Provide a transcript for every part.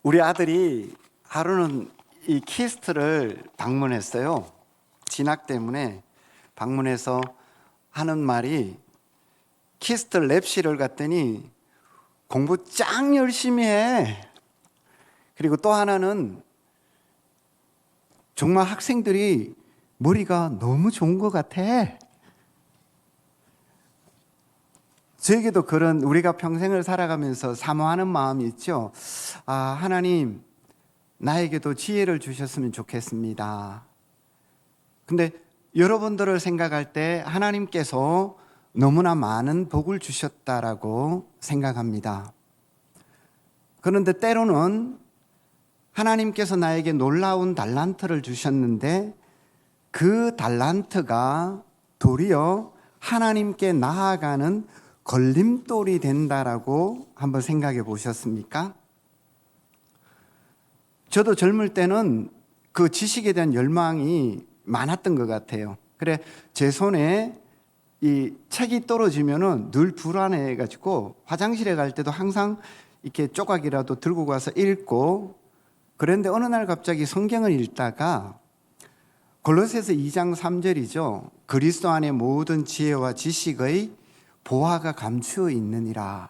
우리 아들이 하루는 이 키스트를 방문했어요. 진학 때문에 방문해서 하는 말이, 키스트 랩실을 갔더니 공부 짱 열심히 해. 그리고 또 하나는 정말 학생들이 머리가 너무 좋은 것 같아. 저에게도 그런, 우리가 평생을 살아가면서 사모하는 마음이 있죠. 하나님, 나에게도 지혜를 주셨으면 좋겠습니다. 근데 여러분들을 생각할 때 하나님께서 너무나 많은 복을 주셨다라고 생각합니다. 그런데 때로는 하나님께서 나에게 놀라운 달란트를 주셨는데 그 달란트가 도리어 하나님께 나아가는 걸림돌이 된다라고 한번 생각해 보셨습니까? 저도 젊을 때는 그 지식에 대한 열망이 많았던 것 같아요. 그래, 제 손에 이 책이 떨어지면은 늘 불안해가지고 화장실에 갈 때도 항상 이렇게 조각이라도 들고 가서 읽고, 그런데 어느 날 갑자기 성경을 읽다가 골로새서 2장 3절이죠. 그리스도 안에 모든 지혜와 지식의 보화가 감추어 있느니라.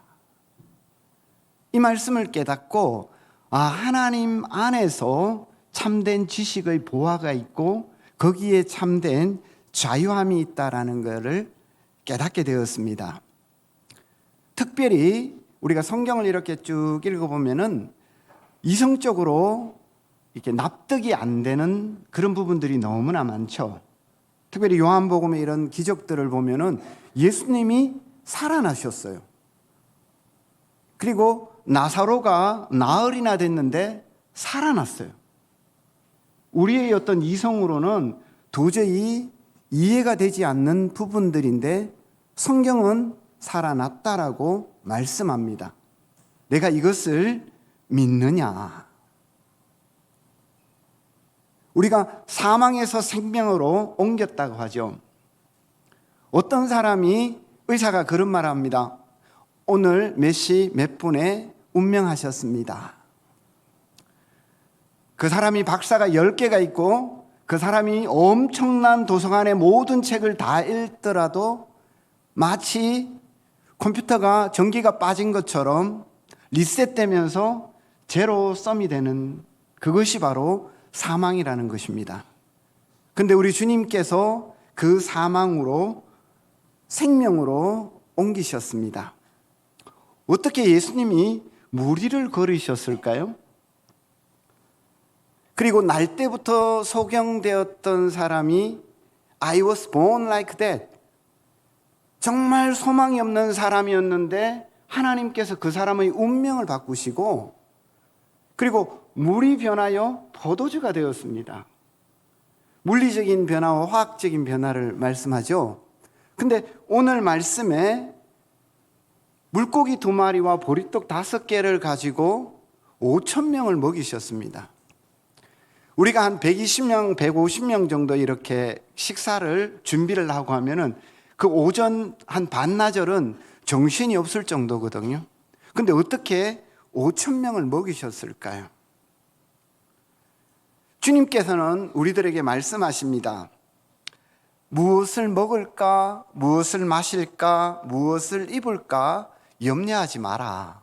이 말씀을 깨닫고, 하나님 안에서 참된 지식의 보화가 있고 거기에 참된 자유함이 있다라는 것을 깨닫게 되었습니다. 특별히 우리가 성경을 이렇게 쭉 읽어보면은 이성적으로 이렇게 납득이 안 되는 그런 부분들이 너무나 많죠. 특별히 요한복음의 이런 기적들을 보면은 예수님이 살아나셨어요. 그리고 나사로가 나흘이나 됐는데 살아났어요. 우리의 어떤 이성으로는 도저히 이해가 되지 않는 부분들인데 성경은 살아났다라고 말씀합니다. 내가 이것을 믿느냐? 우리가 사망에서 생명으로 옮겼다고 하죠. 어떤 사람이, 의사가 그런 말을 합니다. 오늘 몇 시 몇 분에 운명하셨습니다. 그 사람이 박사가 10개가 있고 그 사람이 엄청난 도서관의 모든 책을 다 읽더라도 마치 컴퓨터가 전기가 빠진 것처럼 리셋되면서 제로 썸이 되는, 그것이 바로 사망이라는 것입니다. 근데 우리 주님께서 그 사망으로 생명으로 옮기셨습니다. 어떻게 예수님이 무리를 걸으셨을까요? 그리고 날 때부터 소경되었던 사람이 I was born like that, 정말 소망이 없는 사람이었는데 하나님께서 그 사람의 운명을 바꾸시고, 그리고 물이 변하여 포도주가 되었습니다. 물리적인 변화와 화학적인 변화를 말씀하죠. 근데 오늘 말씀에 물고기 2마리와 보리떡 5개를 가지고 5,000명을 먹이셨습니다. 우리가 한 120명, 150명 정도 이렇게 식사를 준비를 하고 하면은 그 오전 한 반나절은 정신이 없을 정도거든요. 근데 어떻게 5,000명을 먹이셨을까요? 주님께서는 우리들에게 말씀하십니다. 무엇을 먹을까, 무엇을 마실까, 무엇을 입을까 염려하지 마라.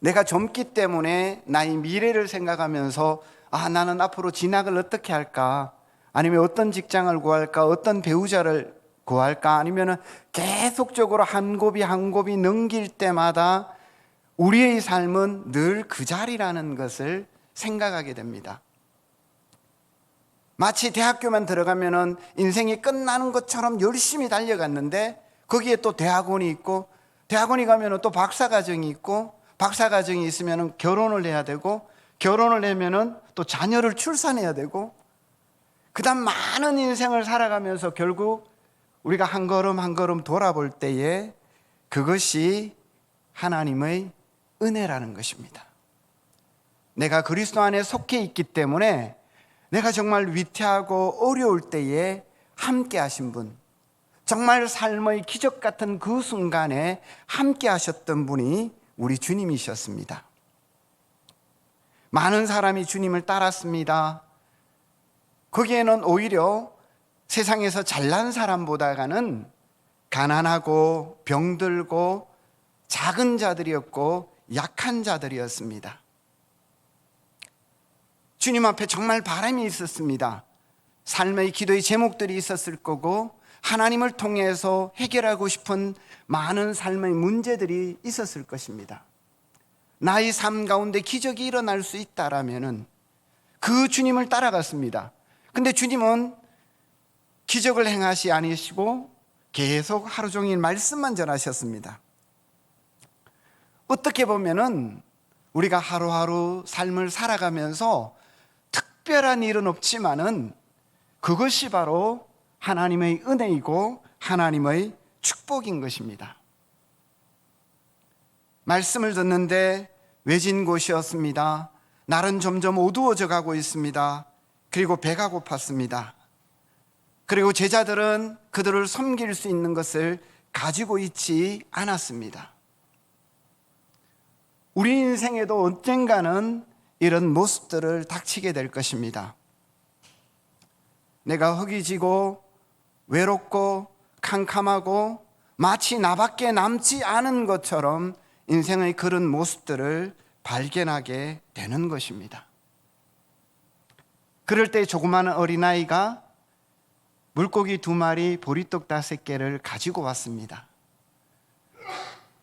내가 젊기 때문에 나의 미래를 생각하면서 나는 앞으로 진학을 어떻게 할까, 아니면 어떤 직장을 구할까, 어떤 배우자를 구할까, 아니면 계속적으로 한 곱이 한 곱이 넘길 때마다 우리의 삶은 늘 그 자리라는 것을 생각하게 됩니다. 마치 대학교만 들어가면은 인생이 끝나는 것처럼 열심히 달려갔는데 거기에 또 대학원이 있고, 대학원이 가면은 또 박사과정이 있고, 박사과정이 있으면은 결혼을 해야 되고, 결혼을 하면은 또 자녀를 출산해야 되고, 그다음 많은 인생을 살아가면서 결국 우리가 한 걸음 한 걸음 돌아볼 때에 그것이 하나님의 은혜라는 것입니다. 내가 그리스도 안에 속해 있기 때문에 내가 정말 위태하고 어려울 때에 함께 하신 분, 정말 삶의 기적 같은 그 순간에 함께 하셨던 분이 우리 주님이셨습니다. 많은 사람이 주님을 따랐습니다. 거기에는 오히려 세상에서 잘난 사람보다는 가난하고 병들고 작은 자들이었고 약한 자들이었습니다. 주님 앞에 정말 바람이 있었습니다. 삶의 기도의 제목들이 있었을 거고 하나님을 통해서 해결하고 싶은 많은 삶의 문제들이 있었을 것입니다. 나의 삶 가운데 기적이 일어날 수 있다라면은 그 주님을 따라갔습니다. 근데 주님은 기적을 행하시 아니시고 계속 하루 종일 말씀만 전하셨습니다. 어떻게 보면은 우리가 하루하루 삶을 살아가면서 특별한 일은 없지만은 그것이 바로 하나님의 은혜이고 하나님의 축복인 것입니다. 말씀을 듣는데 외진 곳이었습니다. 날은 점점 어두워져 가고 있습니다. 그리고 배가 고팠습니다. 그리고 제자들은 그들을 섬길 수 있는 것을 가지고 있지 않았습니다. 우리 인생에도 언젠가는 이런 모습들을 닥치게 될 것입니다. 내가 허기지고 외롭고 캄캄하고 마치 나밖에 남지 않은 것처럼 인생의 그런 모습들을 발견하게 되는 것입니다. 그럴 때 조그마한 어린아이가 물고기 2마리, 보리떡 5개를 가지고 왔습니다.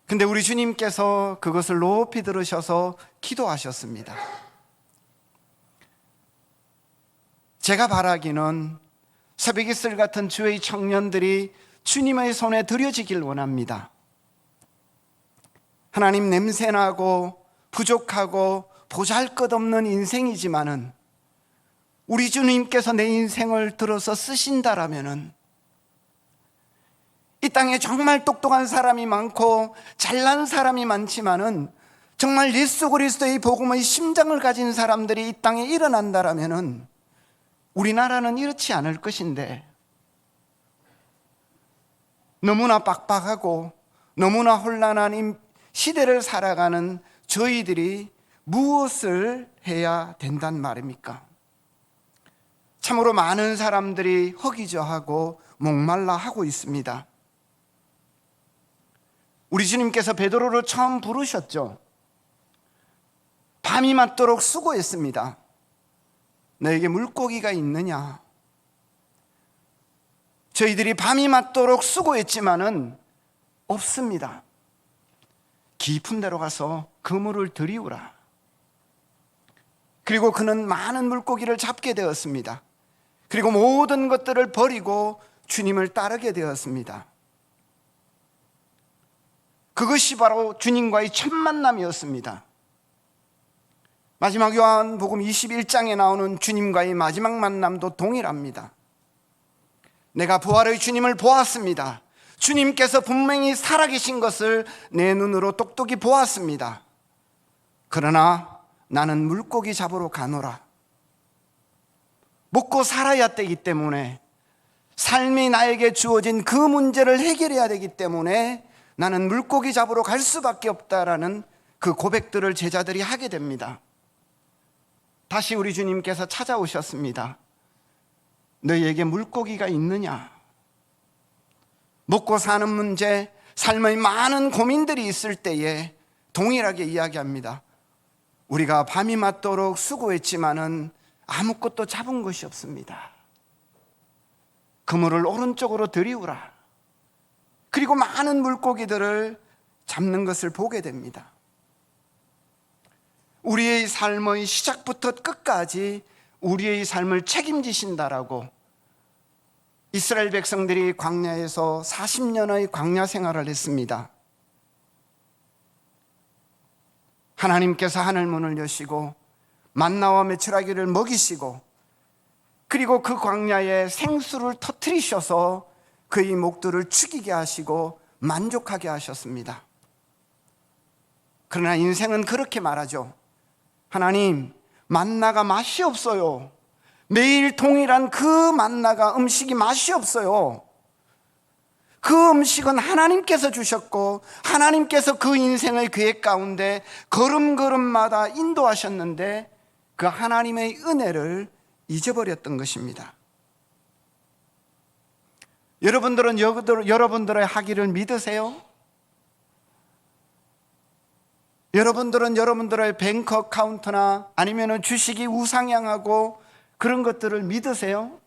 근데 우리 주님께서 그것을 높이 들으셔서 기도하셨습니다. 제가 바라기는 새벽이슬 같은 주의 청년들이 주님의 손에 드려지길 원합니다. 하나님, 냄새나고 부족하고 보잘것없는 인생이지만은 우리 주님께서 내 인생을 들어서 쓰신다라면은 이 땅에 정말 똑똑한 사람이 많고 잘난 사람이 많지만은 정말 예수 그리스도의 복음의 심장을 가진 사람들이 이 땅에 일어난다라면은 우리나라는 이렇지 않을 것인데, 너무나 빡빡하고 너무나 혼란한 이 시대를 살아가는 저희들이 무엇을 해야 된단 말입니까? 참으로 많은 사람들이 허기져하고 목말라 하고 있습니다. 우리 주님께서 베드로를 처음 부르셨죠. 밤이 맞도록 수고했습니다. 너에게 물고기가 있느냐? 저희들이 밤이 맞도록 수고했지만은 없습니다. 깊은 데로 가서 그물을 들이우라. 그리고 그는 많은 물고기를 잡게 되었습니다. 그리고 모든 것들을 버리고 주님을 따르게 되었습니다. 그것이 바로 주님과의 첫 만남이었습니다. 마지막 요한복음 21장에 나오는 주님과의 마지막 만남도 동일합니다. 내가 부활의 주님을 보았습니다. 주님께서 분명히 살아계신 것을 내 눈으로 똑똑히 보았습니다. 그러나 나는 물고기 잡으러 가노라. 먹고 살아야 되기 때문에, 삶이 나에게 주어진 그 문제를 해결해야 되기 때문에 나는 물고기 잡으러 갈 수밖에 없다라는 그 고백들을 제자들이 하게 됩니다. 다시 우리 주님께서 찾아오셨습니다. 너희에게 물고기가 있느냐? 먹고 사는 문제, 삶의 많은 고민들이 있을 때에 동일하게 이야기합니다. 우리가 밤이 맞도록 수고했지만은 아무것도 잡은 것이 없습니다. 그물을 오른쪽으로 들이우라. 그리고 많은 물고기들을 잡는 것을 보게 됩니다. 우리의 삶의 시작부터 끝까지 우리의 삶을 책임지신다라고 이스라엘 백성들이 광야에서 40년의 광야 생활을 했습니다. 하나님께서 하늘문을 여시고 만나와 메추라기를 먹이시고, 그리고 그 광야에 생수를 터뜨리셔서 그의 목들을 죽이게 하시고 만족하게 하셨습니다. 그러나 인생은 그렇게 말하죠. 하나님, 만나가 맛이 없어요. 매일 동일한 그 만나가, 음식이 맛이 없어요. 그 음식은 하나님께서 주셨고 하나님께서 그 인생의 계획 가운데 걸음걸음마다 인도하셨는데 그 하나님의 은혜를 잊어버렸던 것입니다. 여러분들은 여러분들의 하기를 믿으세요? 여러분들은 여러분들의 뱅크 어카운트나 아니면 주식이 우상향하고 그런 것들을 믿으세요?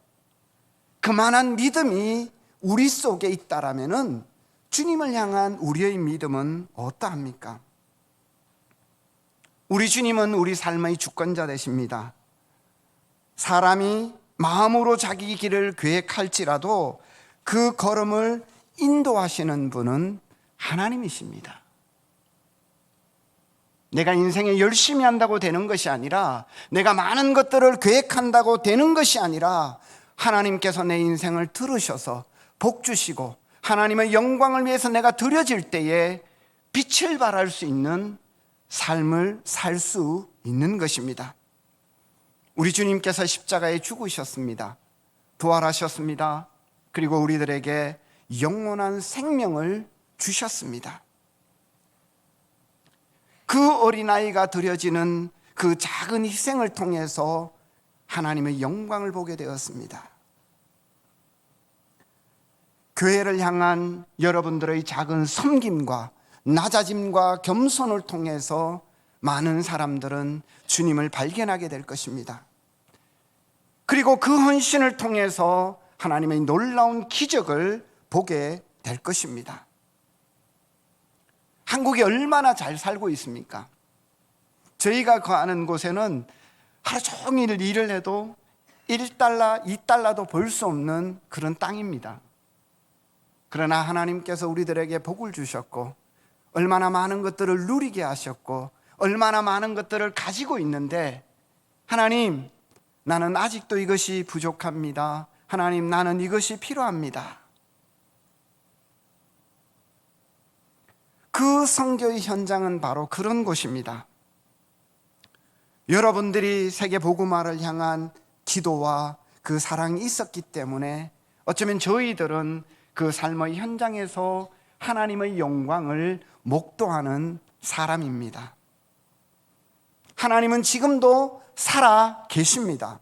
그만한 믿음이 우리 속에 있다라면은 주님을 향한 우리의 믿음은 어떠합니까? 우리 주님은 우리 삶의 주권자 되십니다. 사람이 마음으로 자기 길을 계획할지라도 그 걸음을 인도하시는 분은 하나님이십니다. 내가 인생에 열심히 한다고 되는 것이 아니라, 내가 많은 것들을 계획한다고 되는 것이 아니라, 하나님께서 내 인생을 들으셔서 복 주시고 하나님의 영광을 위해서 내가 드려질 때에 빛을 발할 수 있는 삶을 살 수 있는 것입니다. 우리 주님께서 십자가에 죽으셨습니다. 부활하셨습니다. 그리고 우리들에게 영원한 생명을 주셨습니다. 그 어린아이가 드려지는 그 작은 희생을 통해서 하나님의 영광을 보게 되었습니다. 교회를 향한 여러분들의 작은 섬김과 낮아짐과 겸손을 통해서 많은 사람들은 주님을 발견하게 될 것입니다. 그리고 그 헌신을 통해서 하나님의 놀라운 기적을 보게 될 것입니다. 한국이 얼마나 잘 살고 있습니까? 저희가 거하는 곳에는 하루 종일 일을 해도 1달러, 2달러도 벌 수 없는 그런 땅입니다. 그러나 하나님께서 우리들에게 복을 주셨고, 얼마나 많은 것들을 누리게 하셨고, 얼마나 많은 것들을 가지고 있는데, 하나님, 나는 아직도 이것이 부족합니다. 하나님, 나는 이것이 필요합니다. 그 선교의 현장은 바로 그런 곳입니다. 여러분들이 세계 복음화를 향한 기도와 그 사랑이 있었기 때문에 어쩌면 저희들은 그 삶의 현장에서 하나님의 영광을 목도하는 사람입니다. 하나님은 지금도 살아 계십니다.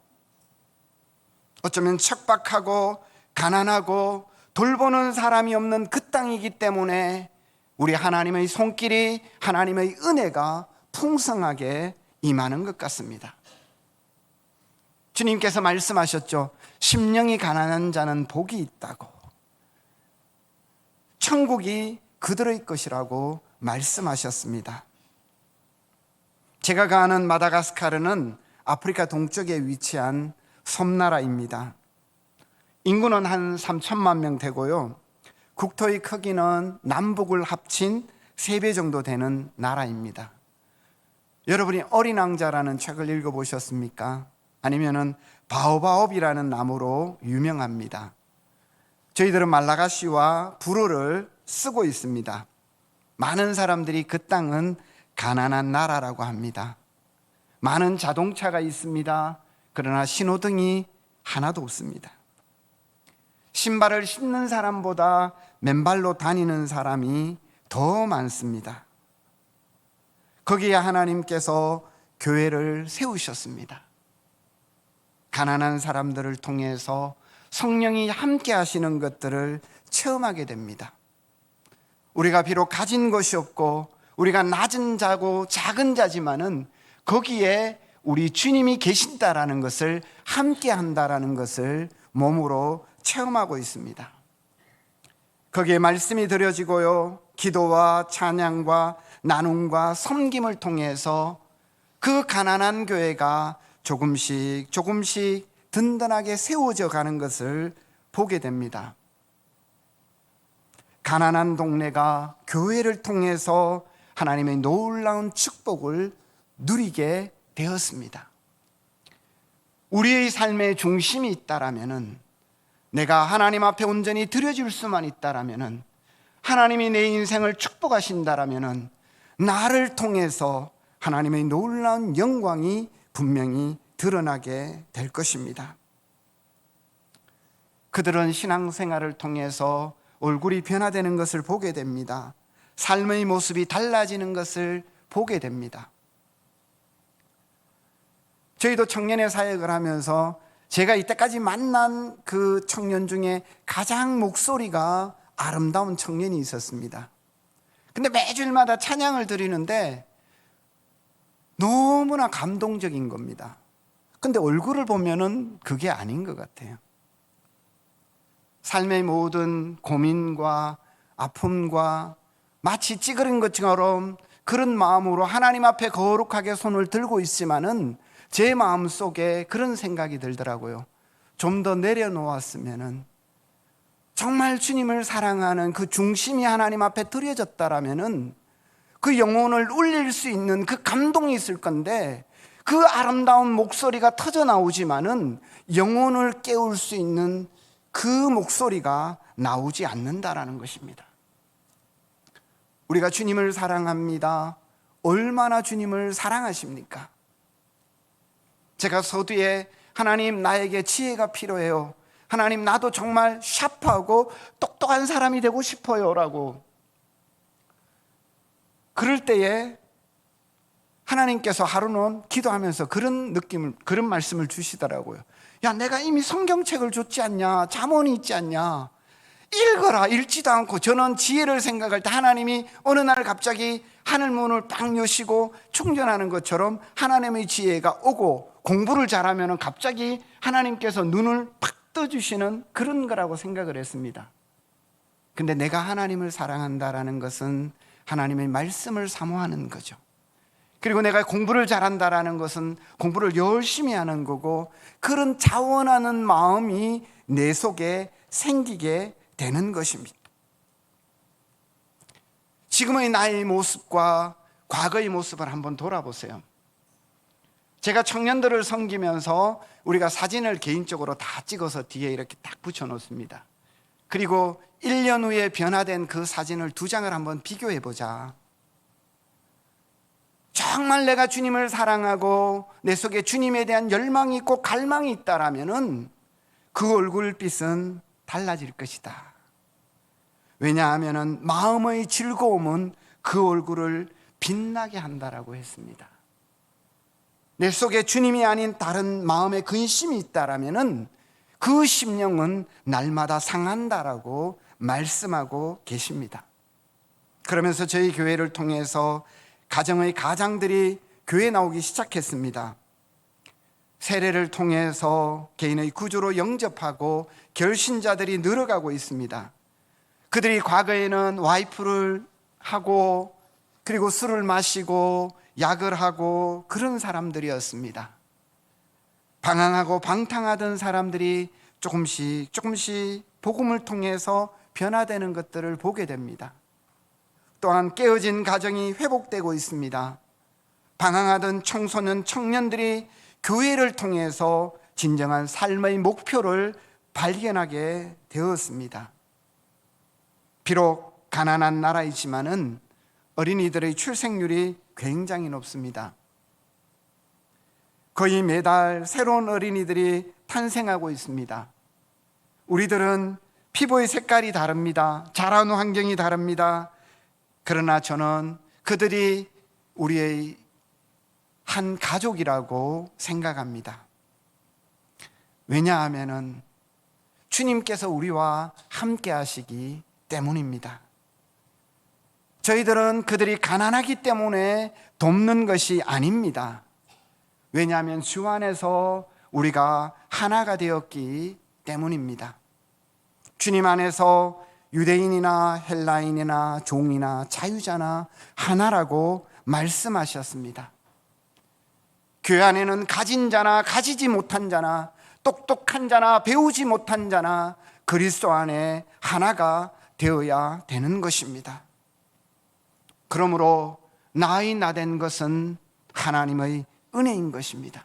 어쩌면 척박하고 가난하고 돌보는 사람이 없는 그 땅이기 때문에 우리 하나님의 손길이, 하나님의 은혜가 풍성하게 임하는 것 같습니다. 주님께서 말씀하셨죠. 심령이 가난한 자는 복이 있다고, 천국이 그들의 것이라고 말씀하셨습니다. 제가 가는 마다가스카르는 아프리카 동쪽에 위치한 섬나라입니다. 인구는 한 3천만 명 되고요, 국토의 크기는 남북을 합친 3배 정도 되는 나라입니다. 여러분이 어린 왕자라는 책을 읽어보셨습니까? 아니면은 바오바옵이라는 나무로 유명합니다. 저희들은 말라가시와 불어를 쓰고 있습니다. 많은 사람들이 그 땅은 가난한 나라라고 합니다. 많은 자동차가 있습니다. 그러나 신호등이 하나도 없습니다. 신발을 신는 사람보다 맨발로 다니는 사람이 더 많습니다. 거기에 하나님께서 교회를 세우셨습니다. 가난한 사람들을 통해서 성령이 함께 하시는 것들을 체험하게 됩니다. 우리가 비록 가진 것이 없고 우리가 낮은 자고 작은 자지만은 거기에 우리 주님이 계신다라는 것을, 함께 한다라는 것을 몸으로 체험하고 있습니다. 거기에 말씀이 드려지고요, 기도와 찬양과 나눔과 섬김을 통해서 그 가난한 교회가 조금씩 조금씩 든든하게 세워져 가는 것을 보게 됩니다. 가난한 동네가 교회를 통해서 하나님의 놀라운 축복을 누리게 되었습니다. 우리의 삶의 중심이 있다라면은, 내가 하나님 앞에 온전히 드려질 수만 있다라면은, 하나님이 내 인생을 축복하신다라면은 나를 통해서 하나님의 놀라운 영광이 분명히 드러나게 될 것입니다. 그들은 신앙생활을 통해서 얼굴이 변화되는 것을 보게 됩니다. 삶의 모습이 달라지는 것을 보게 됩니다. 저희도 청년의 사역을 하면서 제가 이때까지 만난 그 청년 중에 가장 목소리가 아름다운 청년이 있었습니다. 근데 매주일마다 찬양을 드리는데 너무나 감동적인 겁니다. 근데 얼굴을 보면은 그게 아닌 것 같아요. 삶의 모든 고민과 아픔과 마치 찌그린 것처럼 그런 마음으로 하나님 앞에 거룩하게 손을 들고 있지만은 제 마음 속에 그런 생각이 들더라고요. 좀 더 내려놓았으면은, 정말 주님을 사랑하는 그 중심이 하나님 앞에 드려졌다라면은 그 영혼을 울릴 수 있는 그 감동이 있을 건데, 그 아름다운 목소리가 터져 나오지만은 영혼을 깨울 수 있는 그 목소리가 나오지 않는다라는 것입니다. 우리가 주님을 사랑합니다. 얼마나 주님을 사랑하십니까? 제가 서두에 하나님, 나에게 지혜가 필요해요. 하나님, 나도 정말 샤프하고 똑똑한 사람이 되고 싶어요 라고, 그럴 때에 하나님께서 하루는 기도하면서 그런 느낌을, 그런 말씀을 주시더라고요. 야, 내가 이미 성경책을 줬지 않냐? 잠언이 있지 않냐? 읽어라. 읽지도 않고. 저는 지혜를 생각할 때 하나님이 어느 날 갑자기 하늘 문을 팍 여시고 충전하는 것처럼 하나님의 지혜가 오고, 공부를 잘하면 갑자기 하나님께서 눈을 팍 떠주시는 그런 거라고 생각을 했습니다. 근데 내가 하나님을 사랑한다라는 것은 하나님의 말씀을 사모하는 거죠. 그리고 내가 공부를 잘한다라는 것은 공부를 열심히 하는 거고, 그런 자원하는 마음이 내 속에 생기게 되는 것입니다. 지금의 나의 모습과 과거의 모습을 한번 돌아보세요. 제가 청년들을 섬기면서 우리가 사진을 개인적으로 다 찍어서 뒤에 이렇게 딱 붙여 놓습니다. 그리고 1년 후에 변화된 그 사진을 2장을 한번 비교해 보자. 정말 내가 주님을 사랑하고 내 속에 주님에 대한 열망이 있고 갈망이 있다라면은 그 얼굴빛은 달라질 것이다. 왜냐하면은 마음의 즐거움은 그 얼굴을 빛나게 한다라고 했습니다. 내 속에 주님이 아닌 다른 마음의 근심이 있다라면은 그 심령은 날마다 상한다라고 말씀하고 계십니다. 그러면서 저희 교회를 통해서 가정의 가장들이 교회 나오기 시작했습니다. 세례를 통해서 개인의 구주로 영접하고 결신자들이 늘어가고 있습니다. 그들이 과거에는 와이프를 하고 그리고 술을 마시고 약을 하고 그런 사람들이었습니다. 방황하고 방탕하던 사람들이 조금씩 복음을 통해서 변화되는 것들을 보게 됩니다. 또한 깨어진 가정이 회복되고 있습니다. 방황하던 청소년, 청년들이 교회를 통해서 진정한 삶의 목표를 발견하게 되었습니다. 비록 가난한 나라이지만은 어린이들의 출생률이 굉장히 높습니다. 거의 매달 새로운 어린이들이 탄생하고 있습니다. 우리들은 피부의 색깔이 다릅니다. 자라는 환경이 다릅니다. 그러나 저는 그들이 우리의 한 가족이라고 생각합니다. 왜냐하면은 주님께서 우리와 함께 하시기 때문입니다. 저희들은 그들이 가난하기 때문에 돕는 것이 아닙니다. 왜냐하면 주 안에서 우리가 하나가 되었기 때문입니다. 주님 안에서 유대인이나 헬라인이나 종이나 자유자나 하나라고 말씀하셨습니다. 교회 안에는 가진 자나 가지지 못한 자나 똑똑한 자나 배우지 못한 자나 그리스도 안에 하나가 되어야 되는 것입니다. 그러므로 나의 나된 것은 하나님의 은혜인 것입니다.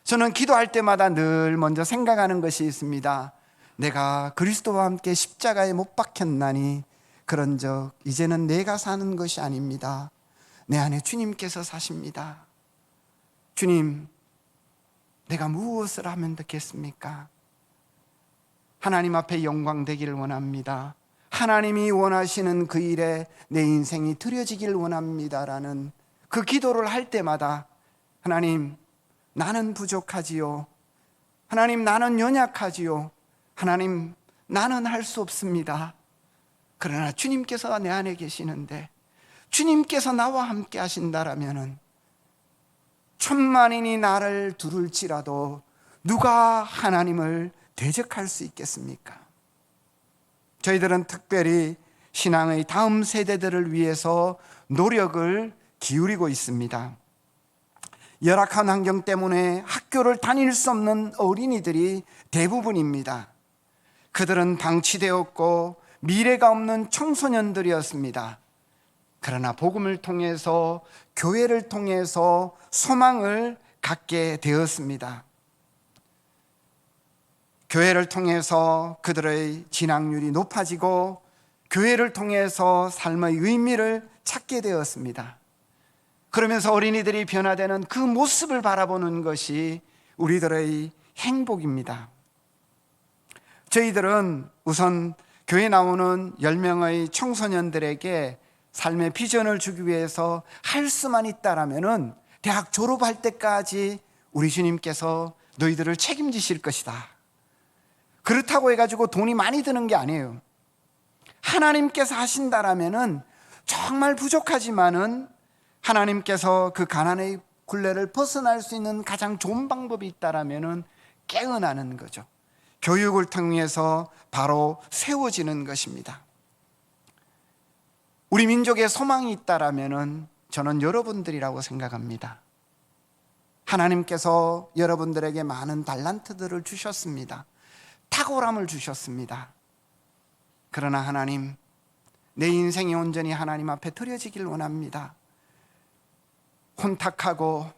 저는 기도할 때마다 늘 먼저 생각하는 것이 있습니다. 내가 그리스도와 함께 십자가에 못 박혔나니 그런즉 이제는 내가 사는 것이 아닙니다. 내 안에 주님께서 사십니다. 주님, 내가 무엇을 하면 되겠습니까? 하나님 앞에 영광 되기를 원합니다. 하나님이 원하시는 그 일에 내 인생이 드려지길 원합니다라는 그 기도를 할 때마다 하나님, 나는 부족하지요. 하나님, 나는 연약하지요. 하나님, 나는 할 수 없습니다. 그러나 주님께서 내 안에 계시는데, 주님께서 나와 함께 하신다라면은 천만인이 나를 두를지라도 누가 하나님을 대적할 수 있겠습니까? 저희들은 특별히 신앙의 다음 세대들을 위해서 노력을 기울이고 있습니다. 열악한 환경 때문에 학교를 다닐 수 없는 어린이들이 대부분입니다. 그들은 방치되었고 미래가 없는 청소년들이었습니다. 그러나 복음을 통해서, 교회를 통해서 소망을 갖게 되었습니다. 교회를 통해서 그들의 진학률이 높아지고, 교회를 통해서 삶의 의미를 찾게 되었습니다. 그러면서 어린이들이 변화되는 그 모습을 바라보는 것이 우리들의 행복입니다. 저희들은 우선 교회 나오는 10명의 청소년들에게 삶의 비전을 주기 위해서 할 수만 있다라면은 대학 졸업할 때까지 우리 주님께서 너희들을 책임지실 것이다. 그렇다고 해가지고 돈이 많이 드는 게 아니에요. 하나님께서 하신다라면은 정말 부족하지만은 하나님께서 그 가난의 굴레를 벗어날 수 있는 가장 좋은 방법이 있다라면은 깨어나는 거죠. 교육을 통해서 바로 세워지는 것입니다. 우리 민족에 소망이 있다라면은 저는 여러분들이라고 생각합니다. 하나님께서 여러분들에게 많은 달란트들을 주셨습니다. 탁월함을 주셨습니다. 그러나 하나님, 내 인생이 온전히 하나님 앞에 드려지길 원합니다. 혼탁하고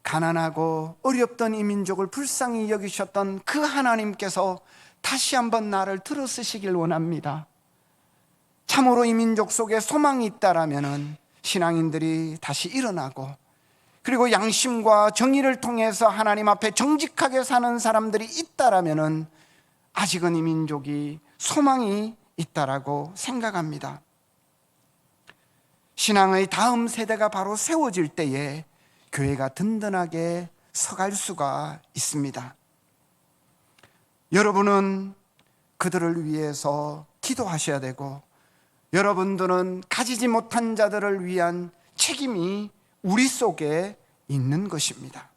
가난하고 어렵던 이 민족을 불쌍히 여기셨던 그 하나님께서 다시 한번 나를 들어쓰시길 원합니다. 참으로 이 민족 속에 소망이 있다라면 신앙인들이 다시 일어나고, 그리고 양심과 정의를 통해서 하나님 앞에 정직하게 사는 사람들이 있다라면 아직은 이 민족이 소망이 있다라고 생각합니다. 신앙의 다음 세대가 바로 세워질 때에 교회가 든든하게 서갈 수가 있습니다. 여러분은 그들을 위해서 기도하셔야 되고, 여러분들은 가지지 못한 자들을 위한 책임이 우리 속에 있는 것입니다.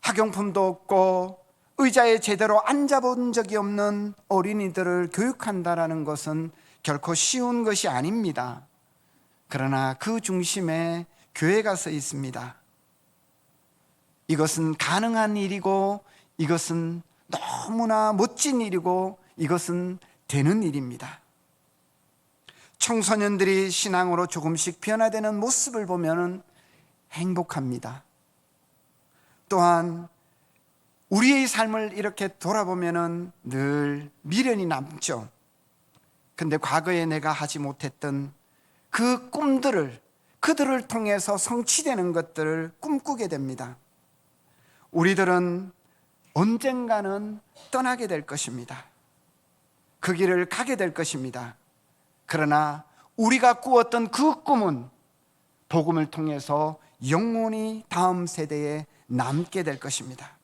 학용품도 없고 의자에 제대로 앉아본 적이 없는 어린이들을 교육한다라는 것은 결코 쉬운 것이 아닙니다. 그러나 그 중심에 교회가 서 있습니다. 이것은 가능한 일이고, 이것은 너무나 멋진 일이고, 이것은 되는 일입니다. 청소년들이 신앙으로 조금씩 변화되는 모습을 보면 행복합니다. 또한 우리의 삶을 이렇게 돌아보면 늘 미련이 남죠. 근데 과거에 내가 하지 못했던 그 꿈들을, 그들을 통해서 성취되는 것들을 꿈꾸게 됩니다. 우리들은 언젠가는 떠나게 될 것입니다. 그 길을 가게 될 것입니다. 그러나 우리가 꾸었던 그 꿈은 복음을 통해서 영원히 다음 세대에 남게 될 것입니다.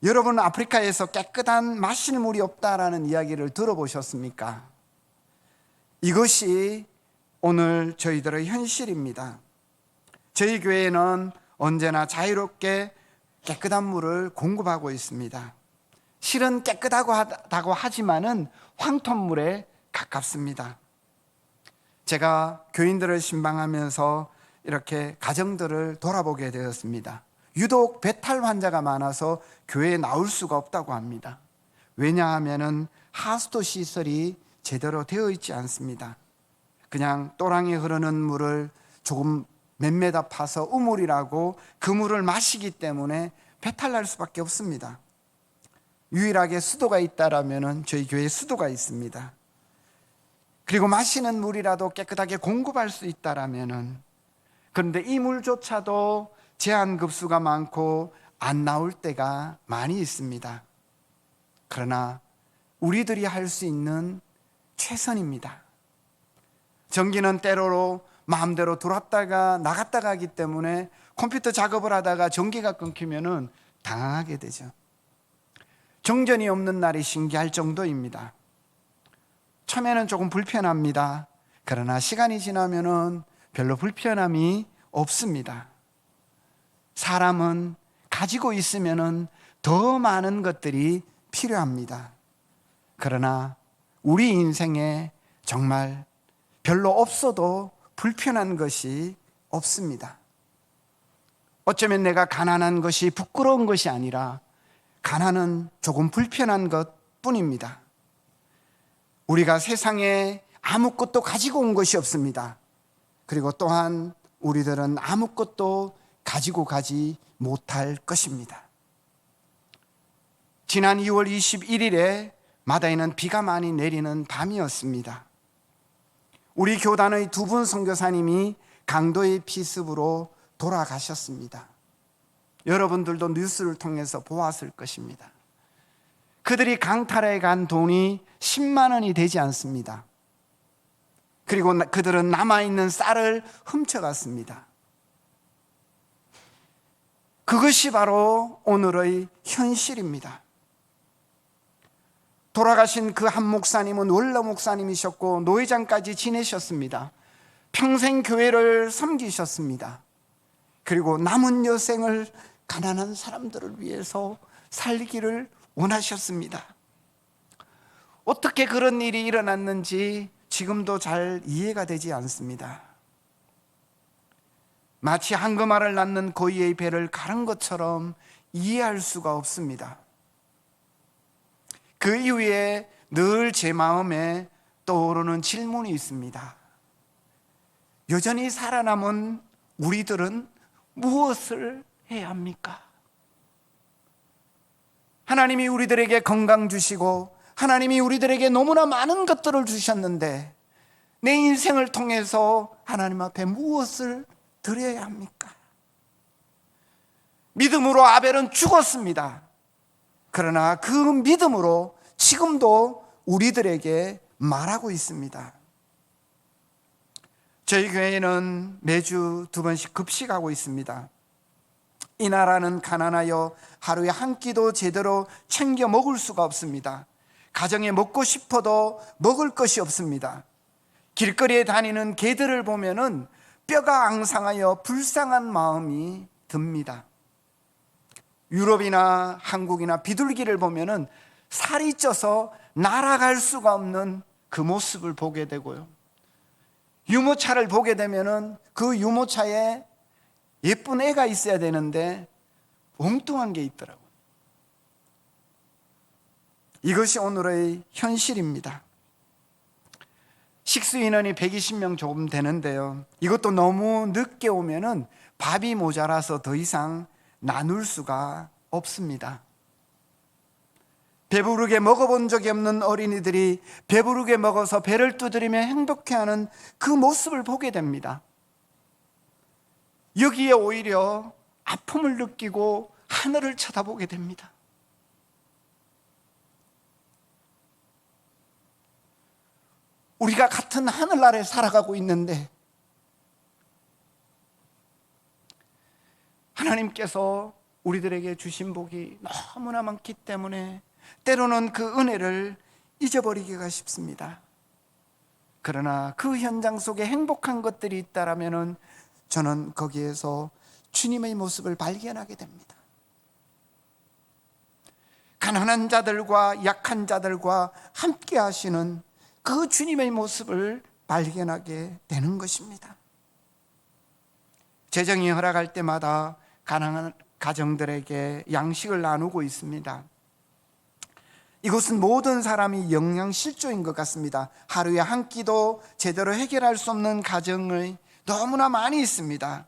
여러분, 아프리카에서 깨끗한 마실 물이 없다라는 이야기를 들어보셨습니까? 이것이 오늘 저희들의 현실입니다. 저희 교회는 언제나 자유롭게 깨끗한 물을 공급하고 있습니다. 실은 깨끗하다고 하지만은 황토물에 가깝습니다. 제가 교인들을 신방하면서 이렇게 가정들을 돌아보게 되었습니다. 유독 배탈 환자가 많아서 교회에 나올 수가 없다고 합니다. 왜냐하면은 하수도 시설이 제대로 되어 있지 않습니다. 그냥 또랑이 흐르는 물을 조금 몇 메다 파서 우물이라고 그 물을 마시기 때문에 배탈 날 수밖에 없습니다. 유일하게 수도가 있다라면은 저희 교회에 수도가 있습니다. 그리고 마시는 물이라도 깨끗하게 공급할 수 있다라면은, 그런데 이 물조차도 제한 급수가 많고 안 나올 때가 많이 있습니다. 그러나 우리들이 할 수 있는 최선입니다. 전기는 때로로 마음대로 들어왔다가 나갔다가 하기 때문에 컴퓨터 작업을 하다가 전기가 끊기면은 당황하게 되죠. 정전이 없는 날이 신기할 정도입니다. 처음에는 조금 불편합니다. 그러나 시간이 지나면은 별로 불편함이 없습니다. 사람은 가지고 있으면은 더 많은 것들이 필요합니다. 그러나 우리 인생에 정말 별로 없어도 불편한 것이 없습니다. 어쩌면 내가 가난한 것이 부끄러운 것이 아니라 가난은 조금 불편한 것 뿐입니다. 우리가 세상에 아무것도 가지고 온 것이 없습니다. 그리고 또한 우리들은 아무것도 가지고 가지 못할 것입니다. 지난 2월 21일에 마다에는 비가 많이 내리는 밤이었습니다. 우리 교단의 두 분 선교사님이 강도의 피습으로 돌아가셨습니다. 여러분들도 뉴스를 통해서 보았을 것입니다. 그들이 강탈해 간 돈이 10만 원이 되지 않습니다. 그리고 그들은 남아있는 쌀을 훔쳐갔습니다. 그것이 바로 오늘의 현실입니다. 돌아가신 그 한 목사님은 원로 목사님이셨고 노회장까지 지내셨습니다. 평생 교회를 섬기셨습니다. 그리고 남은 여생을 가난한 사람들을 위해서 살기를 원하셨습니다. 어떻게 그런 일이 일어났는지 지금도 잘 이해가 되지 않습니다. 마치 황금알을 낳는 고이의 배를 가른 것처럼 이해할 수가 없습니다. 그 이후에 늘 제 마음에 떠오르는 질문이 있습니다. 여전히 살아남은 우리들은 무엇을 해야 합니까? 하나님이 우리들에게 건강 주시고 하나님이 우리들에게 너무나 많은 것들을 주셨는데 내 인생을 통해서 하나님 앞에 무엇을 드려야 합니까? 믿음으로 아벨은 죽었습니다. 그러나 그 믿음으로 지금도 우리들에게 말하고 있습니다. 저희 교회는 매주 2번씩 급식하고 있습니다. 이 나라는 가난하여 하루에 한 끼도 제대로 챙겨 먹을 수가 없습니다. 가정에 먹고 싶어도 먹을 것이 없습니다. 길거리에 다니는 개들을 보면은 뼈가 앙상하여 불쌍한 마음이 듭니다. 유럽이나 한국이나 비둘기를 보면은 살이 쪄서 날아갈 수가 없는 그 모습을 보게 되고요. 유모차를 보게 되면은 그 유모차에 예쁜 애가 있어야 되는데 엉뚱한 게 있더라고요. 이것이 오늘의 현실입니다. 식수 인원이 120명 조금 되는데요. 이것도 너무 늦게 오면은 밥이 모자라서 더 이상 나눌 수가 없습니다. 배부르게 먹어본 적이 없는 어린이들이 배부르게 먹어서 배를 두드리며 행복해하는 그 모습을 보게 됩니다. 여기에 오히려 아픔을 느끼고 하늘을 쳐다보게 됩니다. 우리가 같은 하늘 아래 살아가고 있는데 하나님께서 우리들에게 주신 복이 너무나 많기 때문에 때로는 그 은혜를 잊어버리기가 쉽습니다. 그러나 그 현장 속에 행복한 것들이 있다라면은 저는 거기에서 주님의 모습을 발견하게 됩니다. 가난한 자들과 약한 자들과 함께 하시는 그 주님의 모습을 발견하게 되는 것입니다. 재정이 허락할 때마다 가난한 가정들에게 양식을 나누고 있습니다. 이것은 모든 사람이 영양실조인 것 같습니다. 하루에 한 끼도 제대로 해결할 수 없는 가정이 너무나 많이 있습니다.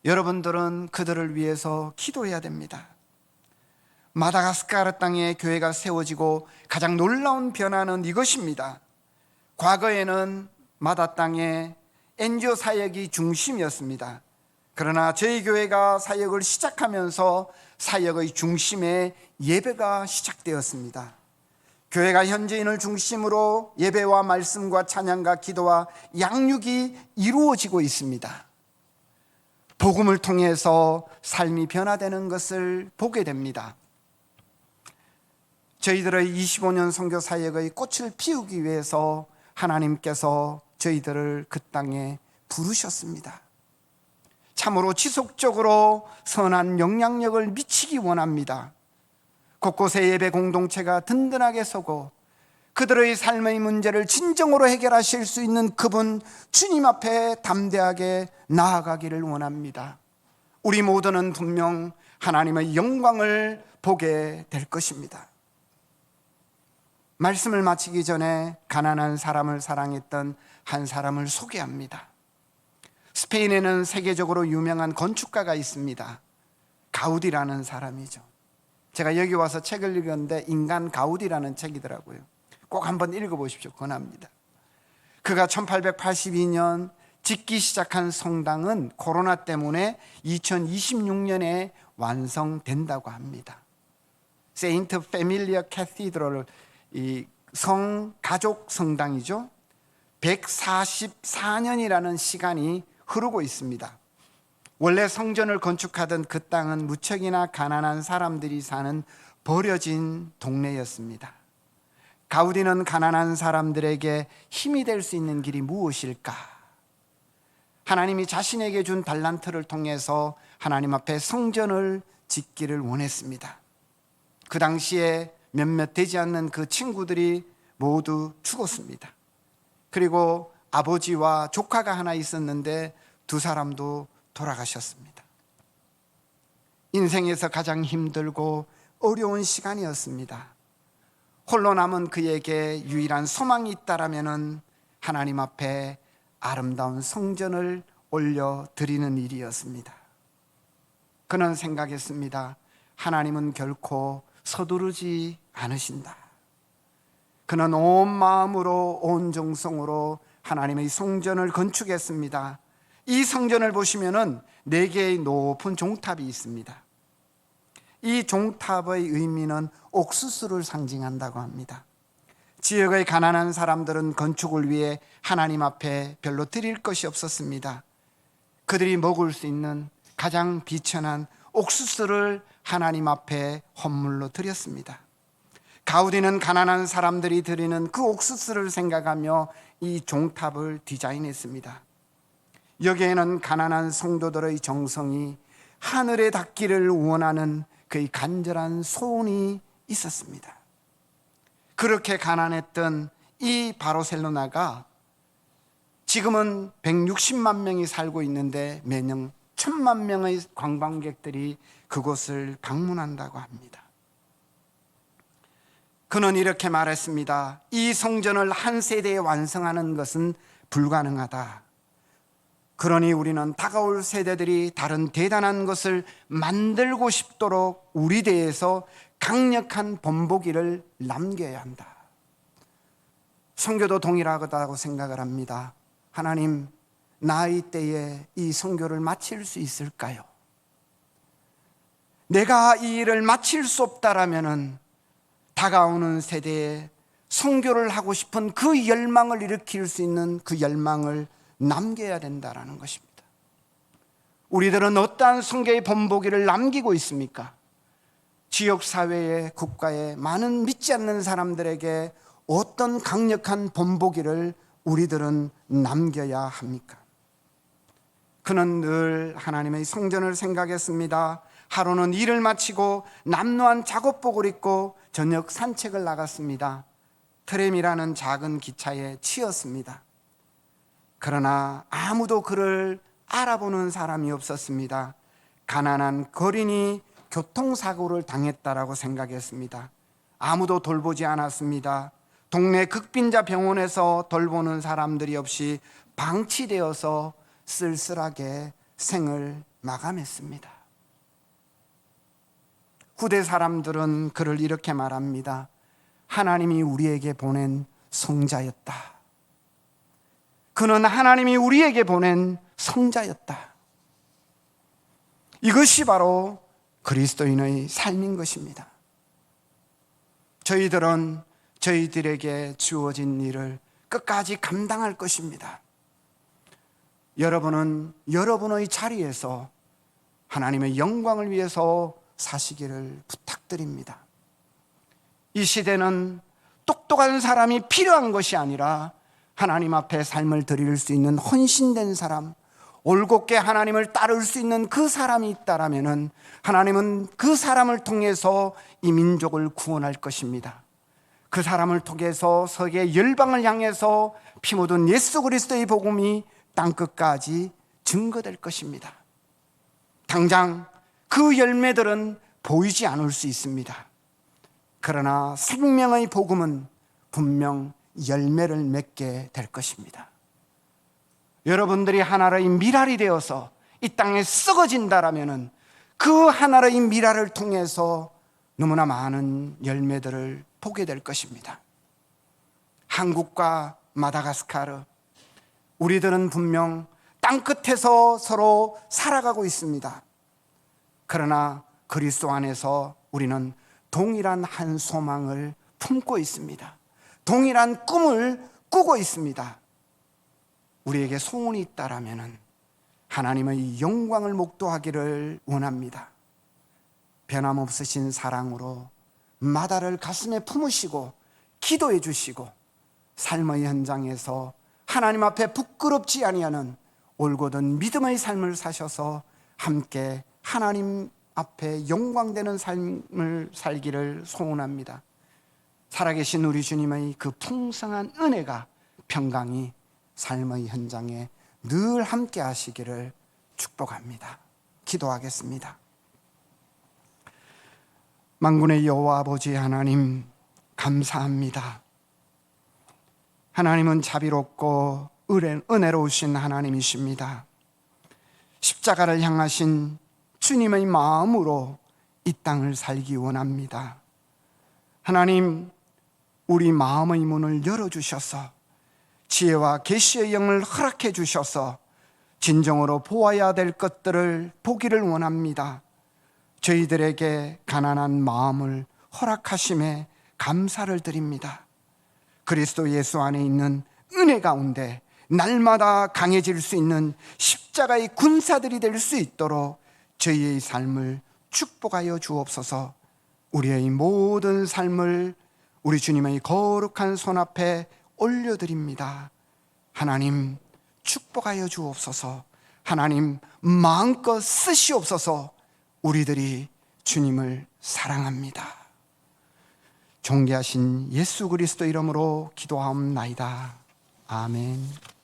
여러분들은 그들을 위해서 기도해야 됩니다. 마다가스카르 땅에 교회가 세워지고 가장 놀라운 변화는 이것입니다. 과거에는 마다 땅에 NGO 사역이 중심이었습니다. 그러나 저희 교회가 사역을 시작하면서 사역의 중심에 예배가 시작되었습니다. 교회가 현지인을 중심으로 예배와 말씀과 찬양과 기도와 양육이 이루어지고 있습니다. 복음을 통해서 삶이 변화되는 것을 보게 됩니다. 저희들의 25년 선교 사역의 꽃을 피우기 위해서 하나님께서 저희들을 그 땅에 부르셨습니다. 참으로 지속적으로 선한 영향력을 미치기 원합니다. 곳곳에 예배 공동체가 든든하게 서고 그들의 삶의 문제를 진정으로 해결하실 수 있는 그분 주님 앞에 담대하게 나아가기를 원합니다. 우리 모두는 분명 하나님의 영광을 보게 될 것입니다. 말씀을 마치기 전에 가난한 사람을 사랑했던 한 사람을 소개합니다. 스페인에는 세계적으로 유명한 건축가가 있습니다. 가우디라는 사람이죠. 제가 여기 와서 책을 읽었는데 인간 가우디라는 책이더라고요. 꼭 한번 읽어보십시오. 권합니다. 그가 1882년 짓기 시작한 성당은 코로나 때문에 2026년에 완성된다고 합니다. 세인트 페밀리아 캐시드럴, 이 성가족 성당이죠. 144년이라는 시간이 흐르고 있습니다. 원래 성전을 건축하던 그 땅은 무척이나 가난한 사람들이 사는 버려진 동네였습니다. 가우디는 가난한 사람들에게 힘이 될 수 있는 길이 무엇일까? 하나님이 자신에게 준 달란트를 통해서 하나님 앞에 성전을 짓기를 원했습니다. 그 당시에 몇몇 되지 않는 그 친구들이 모두 죽었습니다. 그리고 아버지와 조카가 하나 있었는데 두 사람도 돌아가셨습니다. 인생에서 가장 힘들고 어려운 시간이었습니다. 홀로 남은 그에게 유일한 소망이 있다라면 하나님 앞에 아름다운 성전을 올려드리는 일이었습니다. 그는 생각했습니다. 하나님은 결코 서두르지 않으신다. 그는 온 마음으로 온 정성으로 하나님의 성전을 건축했습니다. 이 성전을 보시면은 4개의 높은 종탑이 있습니다. 이 종탑의 의미는 옥수수를 상징한다고 합니다. 지역의 가난한 사람들은 건축을 위해 하나님 앞에 별로 드릴 것이 없었습니다. 그들이 먹을 수 있는 가장 비천한 옥수수를 하나님 앞에 헌물로 드렸습니다. 가우디는 가난한 사람들이 드리는 그 옥수수를 생각하며 이 종탑을 디자인했습니다. 여기에는 가난한 성도들의 정성이 하늘에 닿기를 원하는 그의 간절한 소원이 있었습니다. 그렇게 가난했던 이 바르셀로나가 지금은 160만 명이 살고 있는데 매년 1000만 명의 관광객들이 그곳을 방문한다고 합니다. 그는 이렇게 말했습니다. 이 성전을 한 세대에 완성하는 것은 불가능하다. 그러니 우리는 다가올 세대들이 다른 대단한 것을 만들고 싶도록 우리 대에서 강력한 본보기를 남겨야 한다. 선교도 동일하다고 생각을 합니다. 하나님, 나의 때에 이 선교를 마칠 수 있을까요? 내가 이 일을 마칠 수 없다라면은 다가오는 세대에 선교를 하고 싶은 그 열망을 일으킬 수 있는 그 열망을 남겨야 된다라는 것입니다. 우리들은 어떠한 선교의 본보기를 남기고 있습니까? 지역사회에, 국가에 많은 믿지 않는 사람들에게 어떤 강력한 본보기를 우리들은 남겨야 합니까? 그는 늘 하나님의 성전을 생각했습니다. 하루는 일을 마치고 남루한 작업복을 입고 저녁 산책을 나갔습니다. 트램이라는 작은 기차에 치였습니다. 그러나 아무도 그를 알아보는 사람이 없었습니다. 가난한 거린이 교통사고를 당했다라고 생각했습니다. 아무도 돌보지 않았습니다. 동네 극빈자 병원에서 돌보는 사람들이 없이 방치되어서 쓸쓸하게 생을 마감했습니다. 후대 사람들은 그를 이렇게 말합니다. 하나님이 우리에게 보낸 성자였다. 그는 하나님이 우리에게 보낸 성자였다. 이것이 바로 그리스도인의 삶인 것입니다. 저희들은 저희들에게 주어진 일을 끝까지 감당할 것입니다. 여러분은 여러분의 자리에서 하나님의 영광을 위해서 사시기를 부탁드립니다. 이 시대는 똑똑한 사람이 필요한 것이 아니라 하나님 앞에 삶을 드릴 수 있는 헌신된 사람, 올곧게 하나님을 따를 수 있는 그 사람이 있다라면 하나님은 그 사람을 통해서 이 민족을 구원할 것입니다. 그 사람을 통해서 세계 열방을 향해서 피 묻은 예수 그리스도의 복음이 땅끝까지 증거될 것입니다. 당장 그 열매들은 보이지 않을 수 있습니다. 그러나 생명의 복음은 분명 열매를 맺게 될 것입니다. 여러분들이 하나의 미랄이 되어서 이 땅에 썩어진다라면 그 하나의 미랄을 통해서 너무나 많은 열매들을 보게 될 것입니다. 한국과 마다가스카르, 우리들은 분명 땅끝에서 서로 살아가고 있습니다. 그러나 그리스도 안에서 우리는 동일한 한 소망을 품고 있습니다. 동일한 꿈을 꾸고 있습니다. 우리에게 소원이 있다라면 하나님의 영광을 목도하기를 원합니다. 변함없으신 사랑으로 마다를 가슴에 품으시고 기도해 주시고 삶의 현장에서 하나님 앞에 부끄럽지 아니하는 올곧은 믿음의 삶을 사셔서 함께 하나님 앞에 영광되는 삶을 살기를 소원합니다. 살아계신 우리 주님의 그 풍성한 은혜가 평강이 삶의 현장에 늘 함께 하시기를 축복합니다. 기도하겠습니다. 만군의 여호와 아버지 하나님, 감사합니다. 하나님은 자비롭고 은혜로우신 하나님이십니다. 십자가를 향하신 주님의 마음으로 이 땅을 살기 원합니다. 하나님, 우리 마음의 문을 열어주셔서 지혜와 계시의 영을 허락해 주셔서 진정으로 보아야 될 것들을 보기를 원합니다. 저희들에게 가난한 마음을 허락하심에 감사를 드립니다. 그리스도 예수 안에 있는 은혜 가운데 날마다 강해질 수 있는 십자가의 군사들이 될 수 있도록 저희의 삶을 축복하여 주옵소서. 우리의 모든 삶을 우리 주님의 거룩한 손 앞에 올려드립니다. 하나님, 축복하여 주옵소서. 하나님, 마음껏 쓰시옵소서. 우리들이 주님을 사랑합니다. 존귀하신 예수 그리스도 이름으로 기도하옵나이다. 아멘.